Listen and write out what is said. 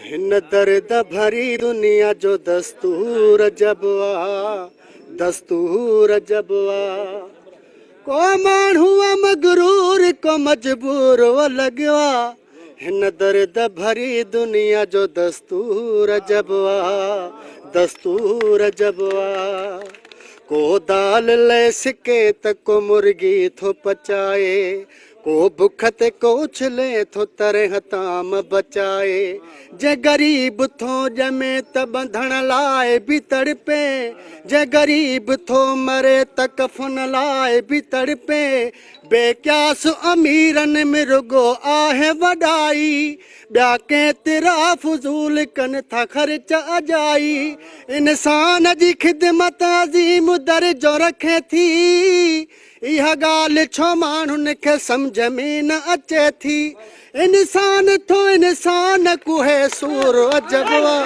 हिन दर्द भरी दुनिया जो दस्तूर जबवा, दस्तूर जबवा। को माण्हू मगरूर को मजबूर वो लगवा। हिन दर्द भरी दुनिया जो दस्तूर जबवा, दस्तूर जबवा। को दाल ले सिके त को मुर्गी थो पचाए, को भुख ते को उछले थो तरह ताम बचाए। जे गरीब थो जमे त बंधण लाए भी तड़पे, जे गरीब थो मरे त कफन लाए भी तड़पे। बेक्यास अमीरन में रुगो आहे वॾाई, ॿिया केतिरा फुज़ूल कनि था ख़र्च अजाई। इंसान जी ख़िदमत अज़ीम दर्जो रखे थी, इहा ॻाल्हि छो माण्हुनि खे सम्झ में न अचे थी। इंसान थो इंसान कुहे सूर अजबवा।